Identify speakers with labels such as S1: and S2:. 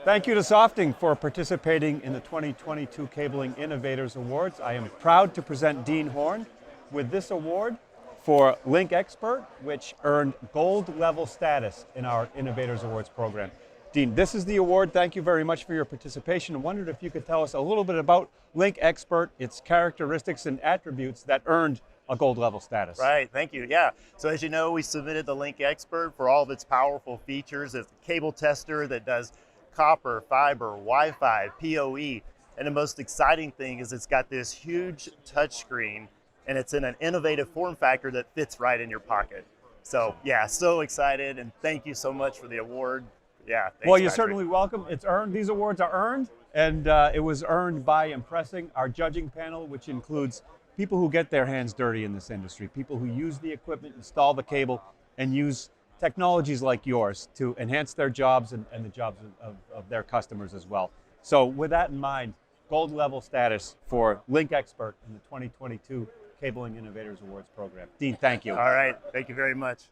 S1: Thank you to Softing for participating in the 2022 Cabling Innovators Awards. I am proud to present Deane Horn with this award for LinkXpert, which earned gold level status in our Innovators Awards program. Deane, this is the award. Thank you very much for your participation. I wondered if you could tell us a little bit about LinkXpert, its characteristics and attributes that earned a gold level status.
S2: Right, thank you. Yeah, so as you know, we submitted the LinkXpert for all of its powerful features. It's a cable tester that does copper, fiber, Wi-Fi, PoE, and the most exciting thing is it's got this huge touchscreen and it's in an innovative form factor that fits right in your pocket. So yeah, so excited, and thank you so much for the award. Yeah, thanks,
S1: well, you're
S2: Patrick.
S1: certainly welcome. It's earned. These awards are earned, and it was earned by impressing our judging panel, which includes people who get their hands dirty in this industry, people who use the equipment, install the cable, and use technologies like yours to enhance their jobs and the jobs of their customers as well. So with that in mind, gold level status for LinkXpert in the 2022 Cabling Innovators Awards program. Deane, thank you.
S2: All right, thank you very much.